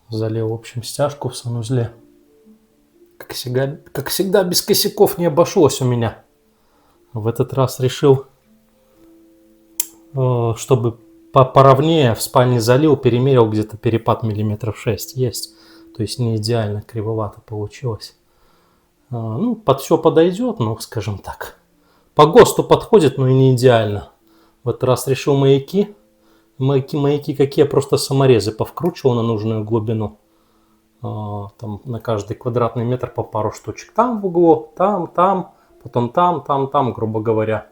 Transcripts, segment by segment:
Залил, в общем, стяжку в санузле. Как всегда, без косяков не обошлось у меня. В этот раз решил, чтобы поровнее в спальне залил, перемерил, где-то перепад миллиметров 6 есть. То есть не идеально, кривовато получилось. Ну, под все подойдет, ну, скажем так. По ГОСТу подходит, но и не идеально. В этот раз решил маяки. Маяки какие, просто саморезы повкручивал на нужную глубину. Там на каждый квадратный метр по пару штучек. Там в углу, там, потом там, грубо говоря.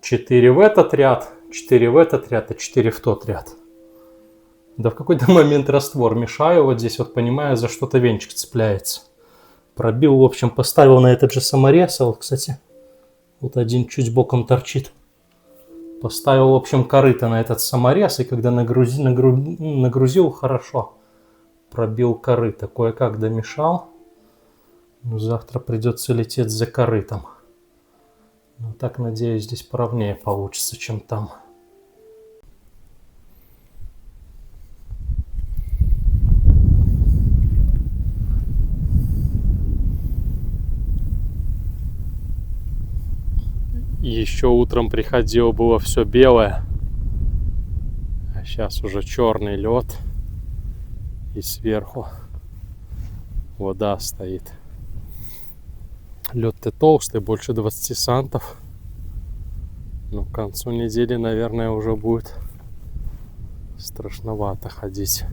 4 в этот ряд, 4 в этот ряд и 4 в тот ряд. Да в какой-то момент раствор мешаю, вот здесь вот понимаю, за что-то венчик цепляется. Пробил, в общем, поставил на этот же саморез. А вот, кстати, вот один чуть боком торчит. Поставил, в общем, корыто на этот саморез, и когда нагрузил хорошо, пробил корыто. Кое-как домешал. Завтра придется лететь за корытом. Но так, надеюсь, здесь поровнее получится, чем там. Еще утром приходил, было все белое, а сейчас уже черный лед, и сверху вода стоит. Лед-то толстый, больше 20 сантов. Но к концу недели, наверное, уже будет страшновато ходить.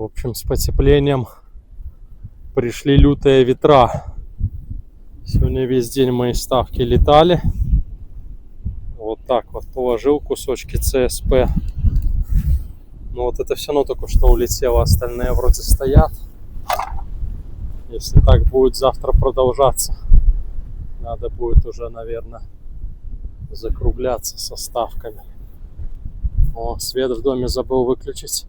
общем, с потеплением пришли лютые ветра. Сегодня весь день мои ставки летали. Вот так вот положил кусочки ЦСП. Но вот это все равно только что улетело, остальные вроде стоят. Если так будет завтра продолжаться, надо будет уже, наверное, закругляться со ставками. О, свет в доме забыл выключить.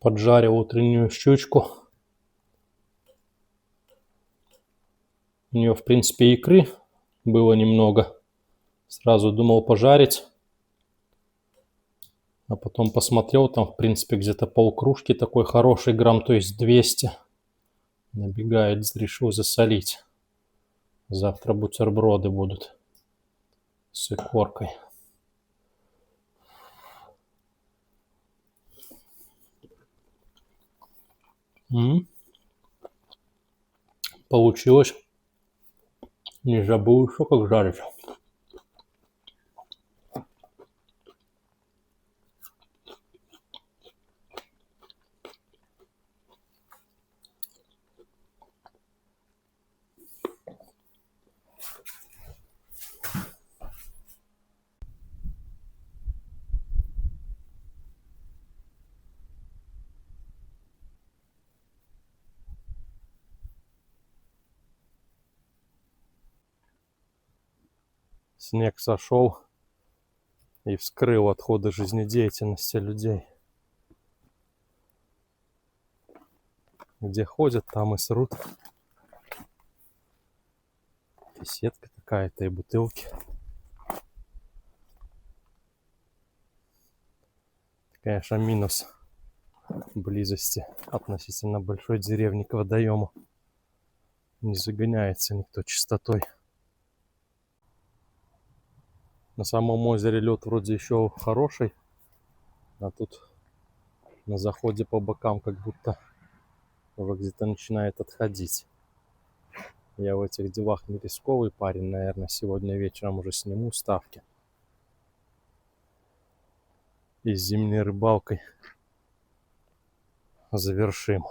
Поджарил утреннюю щучку. У нее, в принципе, икры было немного. Сразу думал пожарить. А потом посмотрел, там, в принципе, где-то полкружки такой хороший, грамм, то есть 200. Набегает, решил засолить. Завтра бутерброды будут с икоркой. Получилось. Не забыл еще как жарить. Снег сошел и вскрыл отходы жизнедеятельности людей. Где ходят, там и срут. И сетка какая-то, и бутылки. Конечно, минус близости относительно большой деревни к водоему. Не загоняется никто чистотой. На самом озере лед вроде еще хороший, а тут на заходе по бокам как будто уже где-то начинает отходить. Я в этих делах не рисковый парень, наверное, сегодня вечером уже сниму ставки. И с зимней рыбалкой завершим.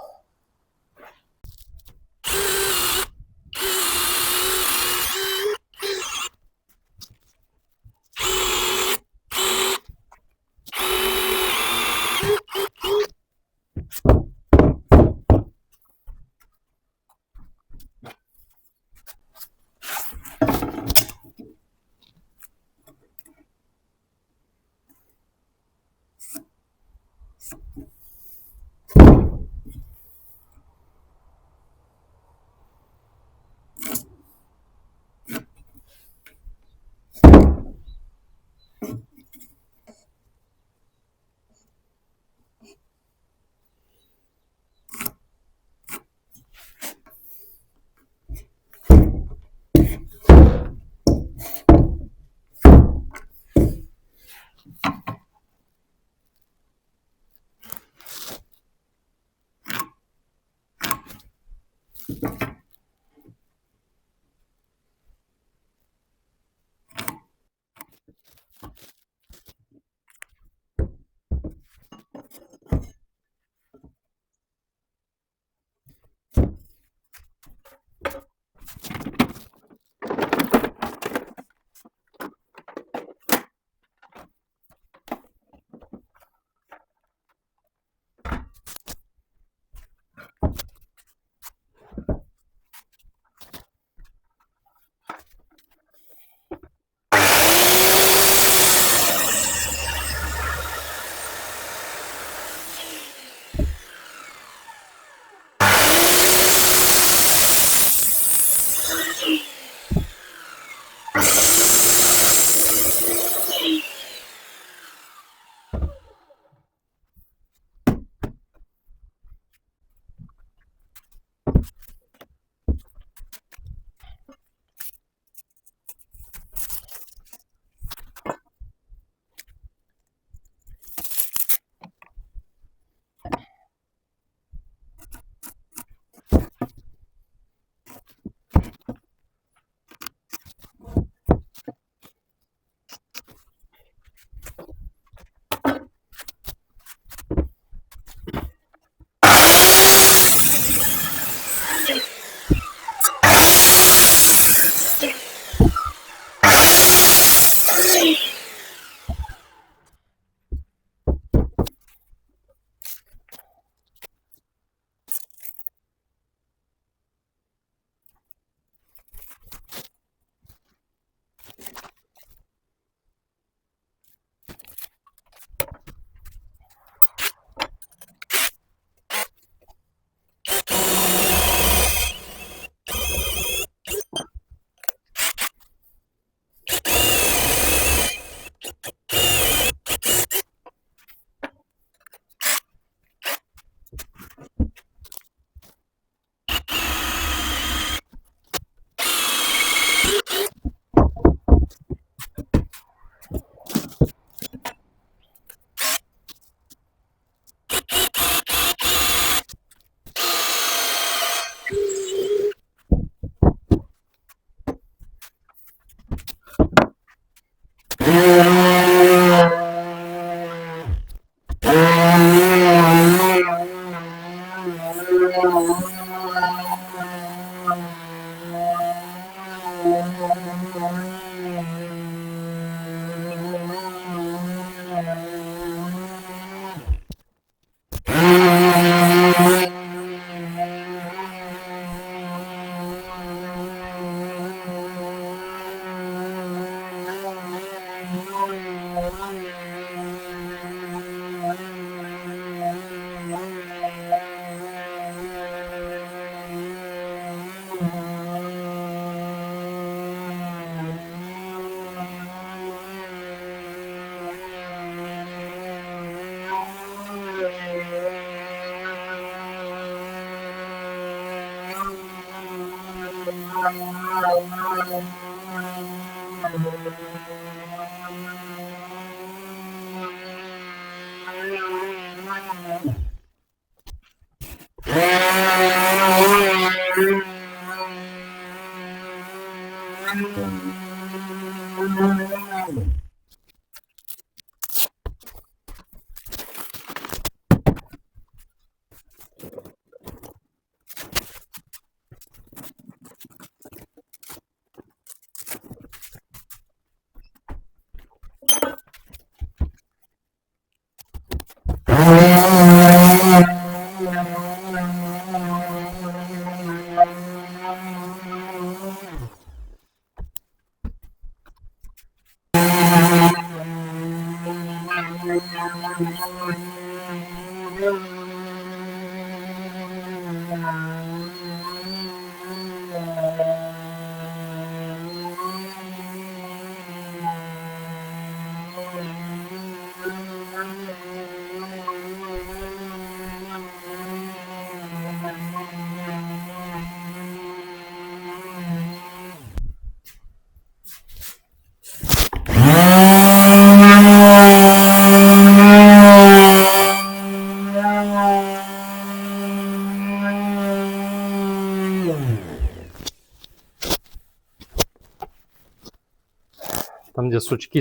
Там, где сучки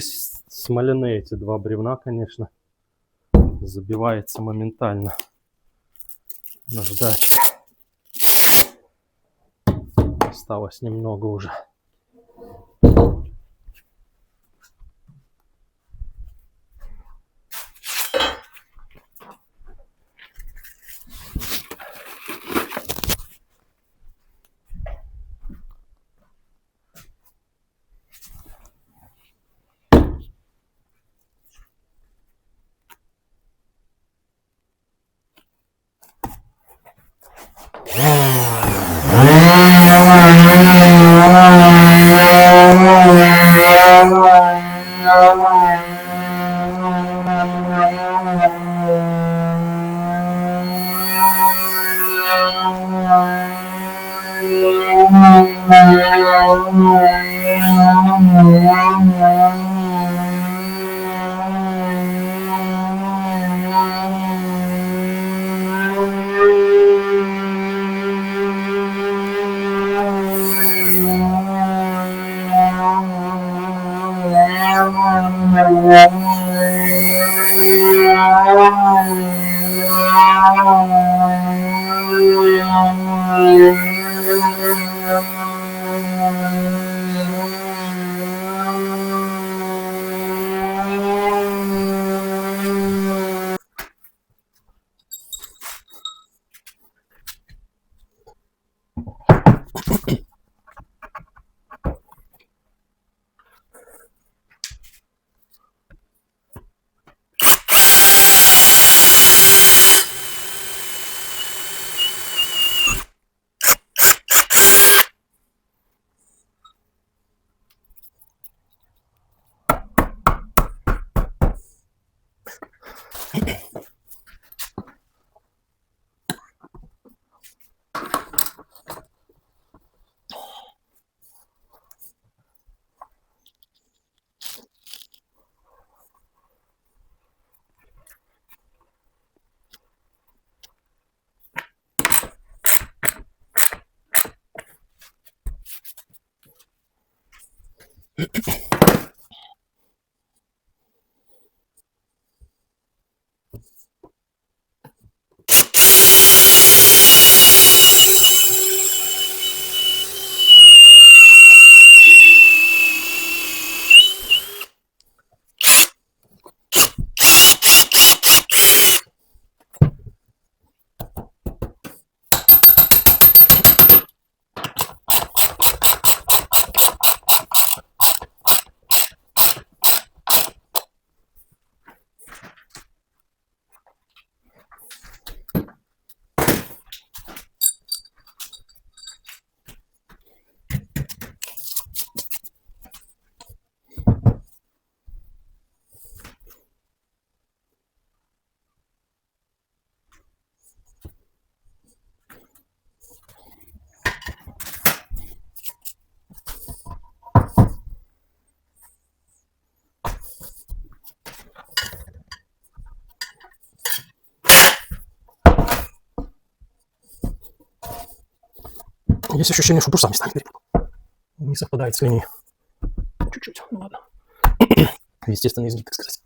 смоляные, эти два бревна, конечно, забивается моментально. Наждачка. Осталось немного уже. Есть ощущение, что бурса местами перепутал. Не совпадает с линией. Чуть-чуть, ну ладно. Естественный изгиб, так сказать.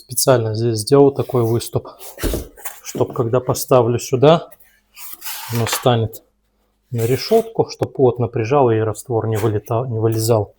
Специально здесь сделал такой выступ, чтобы когда поставлю сюда, оно станет на решетку, чтобы плотно прижал и раствор не вылезал.